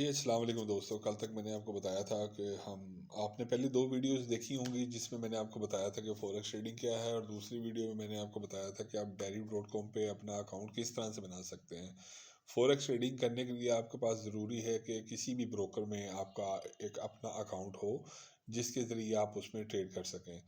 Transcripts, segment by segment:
जी, अस्सलाम वालेकुम दोस्तों। कल तक मैंने आपको बताया था कि आपने पहले 2 वीडियोज़ देखी होंगी जिसमें मैंने आपको बताया था कि फ़ॉरेक्स ट्रेडिंग क्या है, और दूसरी वीडियो में मैंने आपको बताया था कि आप Deriv.com पे अपना अकाउंट किस तरह से बना सकते हैं। फ़ॉरेक्स ट्रेडिंग करने के लिए आपके पास ज़रूरी है कि किसी भी ब्रोकर में आपका एक अपना अकाउंट हो, जिसके ज़रिए आप उसमें ट्रेड कर सकें।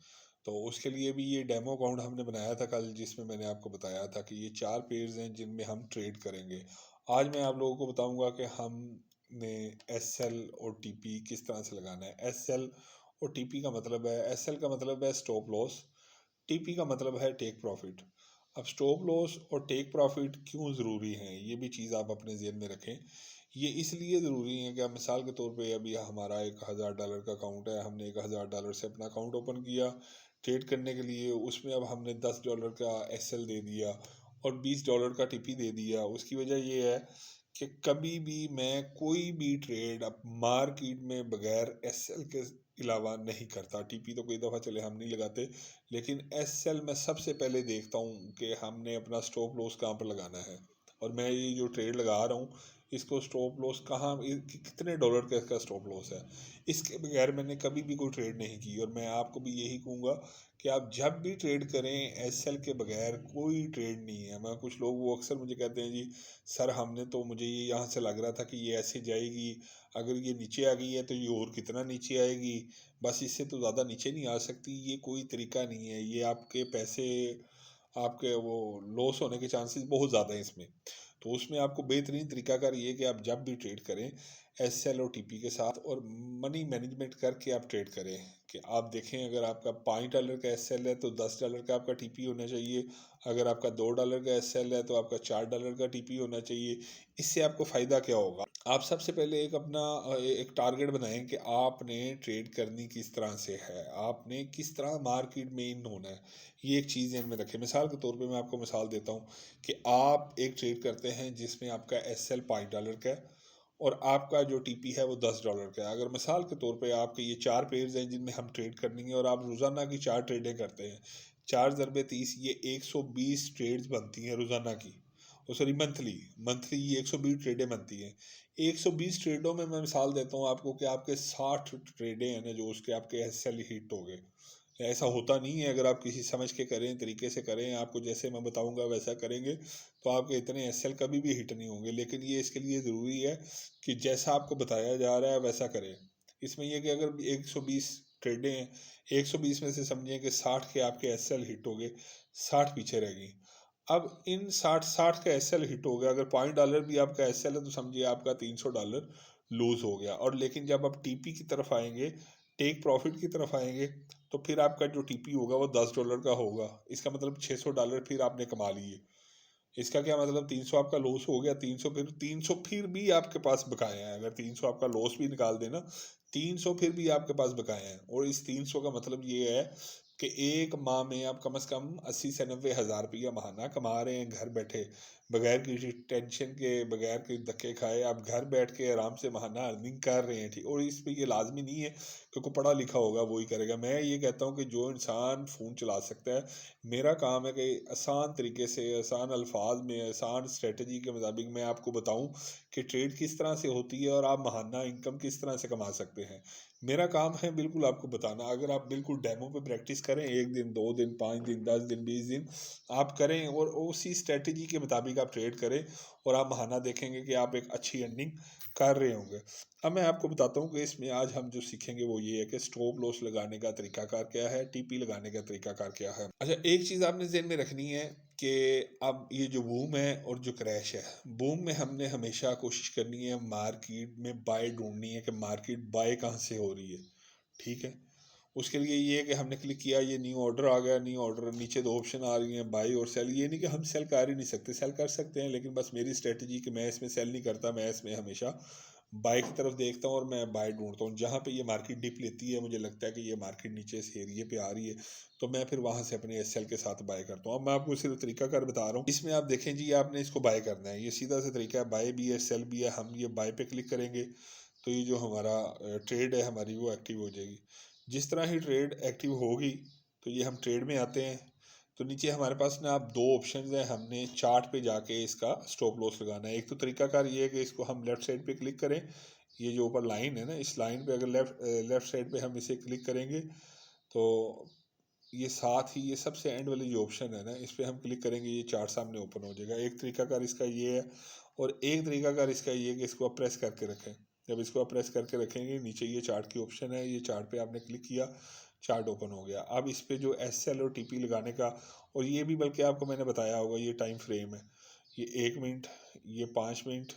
तो उसके लिए भी ये डेमो अकाउंट हमने बनाया था कल, जिसमें मैंने आपको बताया था कि ये 4 पेयर्स हैं जिनमें हम ट्रेड करेंगे। आज मैं आप लोगों को बताऊँगा कि हम ने एसएल और टीपी किस तरह से लगाना है। एसएल और टीपी का मतलब है, एसएल का मतलब है स्टॉप लॉस, टीपी का मतलब है टेक प्रॉफिट। अब स्टॉप लॉस और टेक प्रॉफिट क्यों ज़रूरी हैं, ये भी चीज़ आप अपने ज़हन में रखें। ये इसलिए ज़रूरी है कि अब मिसाल के तौर पे अभी हमारा $1000 का अकाउंट है, हमने $1000 से अपना अकाउंट ओपन किया ट्रेड करने के लिए। उसमें अब हमने $10 का एसएल दे दिया और $20 का टीपी दे दिया। उसकी वजह ये है कि कभी भी मैं कोई भी ट्रेड अब मार्केट में बगैर एसएल के अलावा नहीं करता। टीपी तो कोई दफ़ा चले हम नहीं लगाते, लेकिन एसएल में सबसे पहले देखता हूँ कि हमने अपना स्टॉप लॉस कहाँ पर लगाना है, और मैं ये जो ट्रेड लगा रहा हूँ इसको स्टॉप लॉस कहाँ कितने डॉलर का इसका स्टॉप लॉस है। इसके बगैर मैंने कभी भी कोई ट्रेड नहीं की, और मैं आपको भी यही कहूँगा कि आप जब भी ट्रेड करें एसएल के बगैर कोई ट्रेड नहीं है। मैं कुछ लोग वो अक्सर मुझे कहते हैं, जी सर हमने तो, मुझे ये यहाँ से लग रहा था कि ये ऐसे जाएगी, अगर ये नीचे आ गई है तो ये और कितना नीचे आएगी, बस इससे तो ज़्यादा नीचे नहीं आ सकती। ये कोई तरीका नहीं है, ये आपके पैसे, आपके वो लॉस होने के चांसेस बहुत ज़्यादा हैं इसमें। तो उसमें आपको बेहतरीन तरीकाकार ये है कि आप जब भी ट्रेड करें एसएल और टीपी के साथ और मनी मैनेजमेंट करके आप ट्रेड करें। कि आप देखें, अगर आपका $5 का एसएल है तो $10 का आपका टीपी होना चाहिए। अगर आपका $2 का एसएल है तो आपका $4 का टीपी होना चाहिए। इससे आपको फ़ायदा क्या होगा, आप सबसे पहले एक अपना एक टारगेट बनाएं कि आपने ट्रेड करनी किस तरह से है, आपने किस तरह मार्केट में इन होना है। ये एक चीज़ ध्यान में रखें। मिसाल के तौर पे मैं आपको मिसाल देता हूँ कि आप एक ट्रेड करते हैं जिसमें आपका एसएल $5 का है और आपका जो टीपी है वो $10 का है। अगर मिसाल के तौर पे आपके ये 4 पेयर्स हैं जिनमें हम ट्रेड करनी है, और आप रोज़ाना की 4 ट्रेडें करते हैं, 4 ज़रबे 30, ये 120 ट्रेड्स बनती हैं रोज़ाना की। ओ सॉरी, मंथली मंथली ये 120 ट्रेडें बनती हैं। 120 ट्रेडों में मैं मिसाल देता हूँ आपको कि आपके 60 ट्रेडें हैं ना जो उसके आपके एसएल हिट हो गए। ऐसा होता नहीं है, अगर आप किसी समझ के करें, तरीके से करें, आपको जैसे मैं बताऊंगा वैसा करेंगे तो आपके इतने एसएल कभी भी हिट नहीं होंगे। लेकिन ये इसके लिए ज़रूरी है कि जैसा आपको बताया जा रहा है वैसा करें। इसमें यह कि अगर 120 ट्रेडें हैं, 120 में से समझिए कि 60 के आपके एसएल हिट हो गए, 60 पीछे रह गई। अब इन 60 का एसएल हिट हो गया, अगर $5 भी आपका एसएल है तो समझिए आपका $300 लूज हो गया। और लेकिन जब आप टीपी की तरफ आएंगे, टेक प्रॉफिट की तरफ आएंगे, तो फिर आपका जो टीपी होगा वो $10 का होगा। इसका मतलब $600 फिर आपने कमा लिए। इसका क्या मतलब, 300 आपका लॉस हो गया, 300 फिर भी आपके पास बकाया है। अगर 300 आपका लॉस भी निकाल देना, 300 फिर भी आपके पास बकाया है। और इस 300 का मतलब ये है कि एक माह में आप कम से कम 80 से 90 हज़ार रुपया महाना कमा रहे हैं घर बैठे, बगैर किसी टेंशन के, बगैर किसी धक्के खाए। आप घर बैठ के आराम से महाना अर्निंग कर रहे हैं, ठीक। और इस पे ये लाजमी नहीं है कि कोई पढ़ा लिखा होगा वही करेगा। मैं ये कहता हूँ कि जो इंसान फ़ोन चला सकता है, मेरा काम है कि आसान तरीके से, आसान अल्फाज में, आसान स्ट्रेटजी के मुताबिक मैं आपको बताऊं कि ट्रेड किस तरह से होती है और आप महाना इनकम किस तरह से कमा सकते हैं। मेरा काम है बिल्कुल आपको बताना। अगर आप बिल्कुल डेमो पे प्रैक्टिस करें, 1 दिन, 2 दिन, 5 दिन, 10 दिन, 20 दिन आप करें और उसी स्ट्रेटजी के मुताबिक आप ट्रेड करें, और आप महाना देखेंगे कि आप एक अच्छी अर्निंग कर रहे होंगे। अब मैं आपको बताता हूँ कि इसमें आज हम जो सीखेंगे वो ये है कि स्टॉप लॉस लगाने का तरीकाकार क्या है, टीपी लगाने का तरीकाकार क्या है। अच्छा, एक चीज़ आपने ज़हन में रखनी है कि अब ये जो बूम है और जो क्रैश है, बूम में हमने हमेशा कोशिश करनी है मार्केट में बाय ढूंढनी है कि मार्केट बाय कहाँ से हो रही है, ठीक है। उसके लिए ये है कि हमने क्लिक किया, ये न्यू ऑर्डर आ गया, न्यू ऑर्डर, नीचे 2 ऑप्शन आ रही हैं, बाई और सेल। ये नहीं कि हम सेल कर ही नहीं सकते, सेल कर सकते हैं, लेकिन बस मेरी स्ट्रेटजी कि मैं इसमें सेल नहीं करता, मैं इसमें हमेशा बाय की तरफ देखता हूँ और मैं बाय ढूंढता हूँ। जहाँ पे ये मार्केट डिप लेती है, मुझे लगता है कि ये मार्केट नीचे इस एरिए पे आ रही है, तो मैं फिर वहाँ से अपने एस के साथ बाय करता हूँ। अब मैं आपको सिर्फ तरीका कर बता रहा हूँ। इसमें आप देखें जी, आपने इसको बाय करना है, ये सीधा सा तरीका है, बाय भी है सेल भी है। हम ये बाय पे क्लिक करेंगे तो ये जो हमारा ट्रेड है हमारी वो एक्टिव हो जाएगी। जिस तरह ही ट्रेड एक्टिव होगी तो ये हम ट्रेड में आते हैं, तो नीचे हमारे पास ना आप 2 ऑप्शन हैं, हमने चार्ट पे जाके इसका स्टॉप लॉस लगाना है। एक तो तरीकाकार ये है कि इसको हम लेफ्ट साइड पे क्लिक करें, ये जो ऊपर लाइन है ना, इस लाइन पे अगर लेफ़्ट साइड पे हम इसे क्लिक करेंगे तो ये साथ ही ये सबसे एंड वाली जो ऑप्शन है ना, इस पर हम क्लिक करेंगे, ये चार्ट सामने ओपन हो जाएगा। एक तरीकाकार इसका ये है, और एक तरीकाकार इसका ये है कि इसको आप प्रेस करके रखें। जब इसको आप प्रेस करके रखेंगे, नीचे ये चार्ट की ऑप्शन है, ये चार्ट पे आपने क्लिक किया, चार्ट ओपन हो गया। अब इस पे जो SL और TP लगाने का, और ये भी बल्कि आपको मैंने बताया होगा, ये टाइम फ्रेम है, ये 1 मिनट, ये 5 मिनट,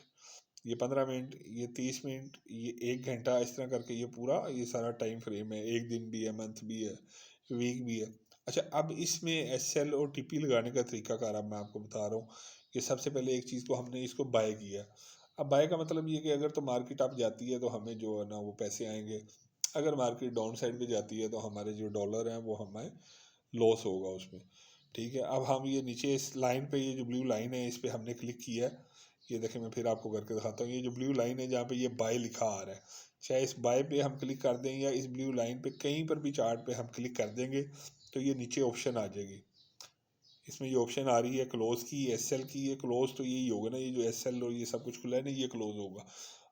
ये 15 मिनट, ये 30 मिनट, ये 1 घंटा, इस तरह करके ये पूरा ये सारा टाइम फ्रेम है। एक दिन भी है, मंथ भी है, वीक भी है। अच्छा, अब इसमें SL और TP लगाने का तरीकाकार अब मैं आपको बता रहा हूँ कि सबसे पहले एक चीज़ को हमने इसको बाय किया। अब बाय का मतलब ये कि अगर तो मार्केट अप जाती है तो हमें जो है ना वो पैसे आएंगे, अगर मार्केट डाउन साइड पे जाती है तो हमारे जो डॉलर हैं वो हमें लॉस होगा उसमें। ठीक है, अब हम ये नीचे इस लाइन पे, ये जो ब्लू लाइन है, इस पे हमने क्लिक किया है। ये देखें, मैं फिर आपको करके दिखाता हूँ। ये जो ब्लू लाइन है जहाँ पे ये बाय लिखा आ रहा है, चाहे इस बाय पे हम क्लिक कर दें या इस ब्लू लाइन पे कहीं पर भी चार्ट पे हम क्लिक कर देंगे तो ये नीचे ऑप्शन आ जाएगी। इसमें ये ऑप्शन आ रही है क्लोज की, SL की। ये क्लोज तो यही होगा ना, ये जो SL और ये सब कुछ खुला है ना, ये क्लोज होगा।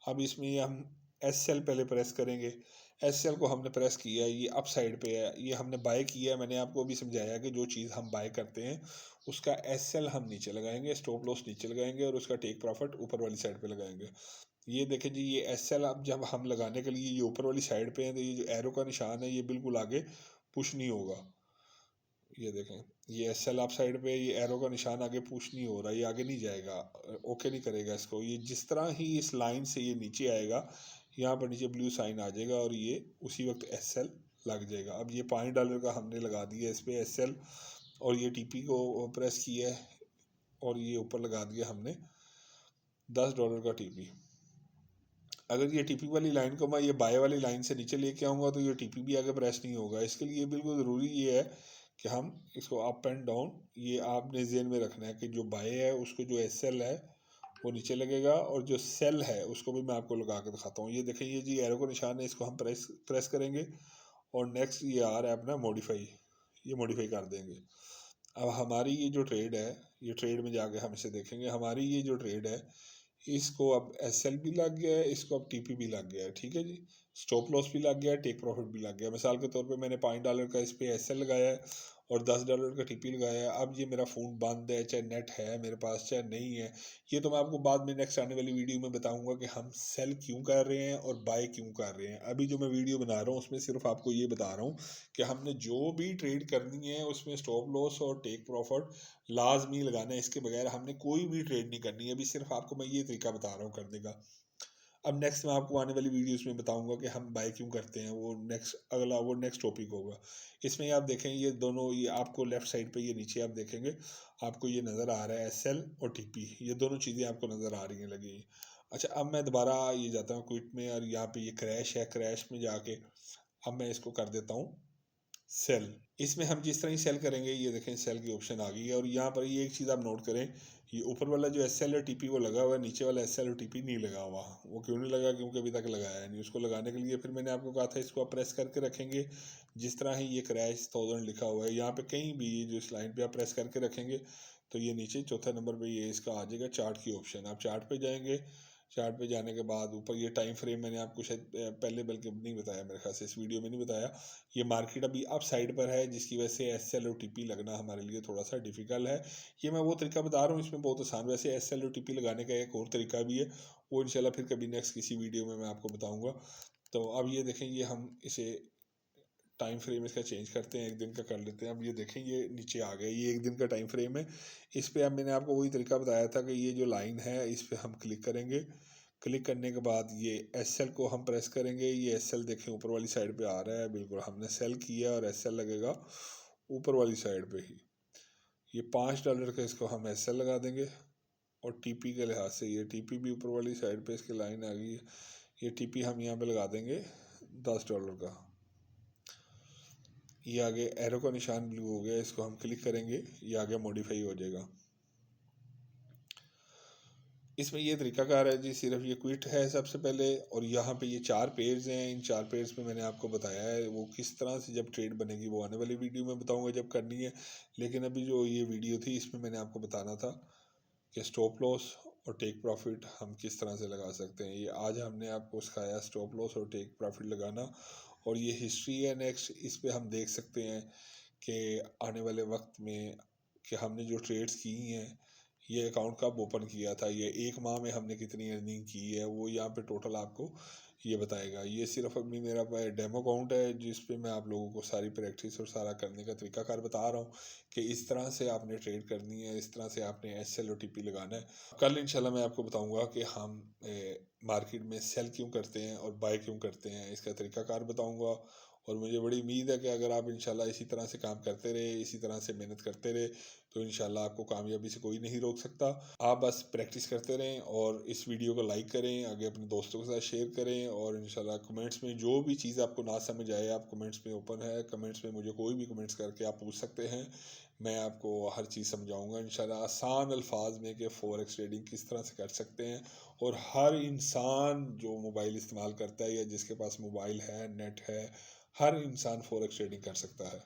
अब इसमें ये हम SL पहले प्रेस करेंगे। SL को हमने प्रेस किया, ये अप साइड पे है, ये हमने बाय किया है। मैंने आपको अभी समझाया कि जो चीज़ हम बाय करते हैं उसका SL हम नीचे लगाएंगे, स्टॉप लॉस नीचे लगाएंगे, और उसका टेक प्रॉफिट ऊपर वाली साइड पे लगाएंगे। ये देखें जी, ये SL अब जब हम लगाने के लिए ये ऊपर वाली साइड पे है, तो ये जो एरो का निशान है ये बिल्कुल आगे पुश नहीं होगा। ये देखें, ये SL अप साइड पे, ये एरो का निशान आगे पुश नहीं हो रहा, ये आगे नहीं जाएगा, ओके नहीं करेगा इसको। ये जिस तरह ही इस लाइन से ये नीचे आएगा, यहाँ पर नीचे ब्लू साइन आ जाएगा और ये उसी वक्त SL लग जाएगा। अब ये $5 का हमने लगा दिया इस पर SL, और ये TP को प्रेस किया है और ये ऊपर लगा दिया हमने $10 का TP। अगर ये TP वाली लाइन को मैं ये बाय वाली लाइन से नीचे लेके आऊँगा तो ये TP भी आगे प्रेस नहीं होगा। इसके लिए बिल्कुल ज़रूरी ये है कि हम इसको अप एंड डाउन, ये आपने ज़हन में रखना है कि जो बाय है उसको जो SL है वो नीचे लगेगा, और जो सेल है उसको भी मैं आपको लगा के दिखाता हूँ। ये देखें, ये जी एरो का निशान है, इसको हम प्रेस करेंगे, और नेक्स्ट ये आ रहा है अपना मॉडिफाई, ये मॉडिफाई कर देंगे। अब हमारी ये जो ट्रेड है, ये ट्रेड में जाके हम इसे देखेंगे। हमारी ये जो ट्रेड है, इसको अब SL भी लग गया है, इसको अब TP भी लग गया है। ठीक है जी, स्टॉप लॉस भी लग गया है, टेक प्रॉफिट भी लग गया है। मिसाल के तौर पे मैंने $5 का इस पे SL लगाया है और $10 का TP लगाया है। अब ये मेरा फ़ोन बंद है, चाहे नेट है मेरे पास चाहे नहीं है, ये तो मैं आपको बाद में नेक्स्ट आने वाली वीडियो में बताऊंगा कि हम सेल क्यों कर रहे हैं और बाय क्यों कर रहे हैं। अभी जो मैं वीडियो बना रहा हूँ उसमें सिर्फ आपको ये बता रहा हूँ कि हमने जो भी ट्रेड करनी है उसमें स्टॉप लॉस और टेक प्रॉफिट लाजमी लगाना है। इसके बगैर हमने कोई भी ट्रेड नहीं करनी है। अभी सिर्फ आपको मैं ये तरीका बता रहा हूँ करने का। अब नेक्स्ट मैं आपको आने वाली वीडियोस में बताऊंगा कि हम बाय क्यों करते हैं, वो नेक्स्ट अगला वो नेक्स्ट टॉपिक होगा। इसमें आप देखें, ये दोनों, ये आपको लेफ्ट साइड पे ये नीचे आप देखेंगे, आपको ये नज़र आ रहा है SL और TP, ये दोनों चीज़ें आपको नज़र आ रही हैं लगी। अच्छा, अब मैं दोबारा ये जाता हूँ क्विट में, और यहाँ पे ये क्रैश है, क्रैश में जाके अब मैं इसको कर देता हूँ सेल। इसमें हम जिस तरह ही सेल करेंगे, ये देखें सेल की ऑप्शन आ गई है। और यहाँ पर ये एक चीज़ आप नोट करें, ये ऊपर वाला जो SL और TP वो लगा हुआ है, नीचे वाला SL और TP नहीं लगा हुआ। वो क्यों नहीं लगा? क्योंकि अभी तक लगाया नहीं। उसको लगाने के लिए फिर मैंने आपको कहा था इसको आप प्रेस करके रखेंगे। जिस तरह ही ये क्रैश 1000 लिखा हुआ है, यहाँ पे कहीं भी जो इस लाइन पे आप प्रेस करके रखेंगे तो ये नीचे चौथा नंबर पे ये इसका आ जाएगा चार्ट की ऑप्शन। आप चार्ट पे जाएंगे, चार्ट पे जाने के बाद ऊपर ये टाइम फ्रेम मैंने आपको शायद पहले बल्कि नहीं बताया, मेरे ख्याल से इस वीडियो में नहीं बताया। ये मार्केट अभी अप साइड पर है, जिसकी वजह से SL और TP लगना हमारे लिए थोड़ा सा डिफिकल्ट है। ये मैं वो तरीका बता रहा हूँ, इसमें बहुत आसान। वैसे SL और TP लगाने का एक और तरीका भी है, वो इंशाल्लाह फिर कभी नेक्स्ट किसी वीडियो में मैं आपको बताऊँगा। तो अब ये देखें, ये हम इसे टाइम फ्रेम इसका चेंज करते हैं, 1 दिन का कर लेते हैं। अब ये देखें, ये नीचे आ गया, ये 1 दिन का टाइम फ्रेम है। इस पर अब मैंने आपको वही तरीका बताया था कि ये जो लाइन है इस पर हम क्लिक करेंगे। क्लिक करने के बाद ये SL को हम प्रेस करेंगे। ये SL देखें ऊपर वाली साइड पे आ रहा है, बिल्कुल हमने सेल किया और SL लगेगा ऊपर वाली साइड पे ही। ये $5 का इसको हम SL लगा देंगे, और TP के लिहाज से ये TP भी ऊपर वाली साइड पे इसकी लाइन आ गई है। ये TP हम यहाँ पे लगा देंगे $10 का। ये आगे एरो का निशान ब्लू हो गया, इसको हम क्लिक करेंगे, ये आगे मॉडिफाई हो जाएगा। इसमें ये तरीकाकार है जी, सिर्फ ये क्विट है सबसे पहले, और यहाँ पे ये 4 पेज हैं। इन 4 पेज में मैंने आपको बताया है वो किस तरह से जब ट्रेड बनेगी वो आने वाली वीडियो में बताऊंगा जब करनी है। लेकिन अभी जो ये वीडियो थी इसमें मैंने आपको बताना था कि स्टॉप लॉस और टेक प्रॉफिट हम किस तरह से लगा सकते हैं। ये आज हमने आपको सिखाया स्टॉप लॉस और टेक प्रॉफिट लगाना, और ये हिस्ट्री है नेक्स्ट, इस पे हम देख सकते हैं कि आने वाले वक्त में कि हमने जो ट्रेड्स की हैं, ये अकाउंट कब ओपन किया था, ये एक माह में हमने कितनी अर्निंग की है, वो यहाँ पे टोटल आपको ये बताएगा। ये सिर्फ अभी मेरा डेमो अकाउंट है जिस पे मैं आप लोगों को सारी प्रैक्टिस और सारा करने का तरीकाकार बता रहा हूँ कि इस तरह से आपने ट्रेड करनी है, इस तरह से आपने SL और TP लगाना है। कल इंशाल्लाह मैं आपको बताऊंगा कि हम मार्केट में सेल क्यों करते हैं और बाय क्यों करते हैं, इसका तरीकाकार बताऊंगा। और मुझे बड़ी उम्मीद है कि अगर आप इंशाल्लाह इसी तरह से काम करते रहे, इसी तरह से मेहनत करते रहे, तो इंशाल्लाह आपको कामयाबी से कोई नहीं रोक सकता। आप बस प्रैक्टिस करते रहें और इस वीडियो को लाइक करें, आगे अपने दोस्तों के साथ शेयर करें, और इंशाल्लाह कमेंट्स में जो भी चीज़ आपको ना समझ आए, आप कमेंट्स में ओपन है, कमेंट्स में मुझे कोई भी कमेंट्स करके आप पूछ सकते हैं, मैं आपको हर चीज़ समझाऊंगा इंशाल्लाह आसान अल्फाज में कि फॉरेक्स ट्रेडिंग किस तरह से कर सकते हैं। और हर इंसान जो मोबाइल इस्तेमाल करता है या जिसके पास मोबाइल है, नेट है, हर इंसान फॉरेक्स ट्रेडिंग कर सकता है।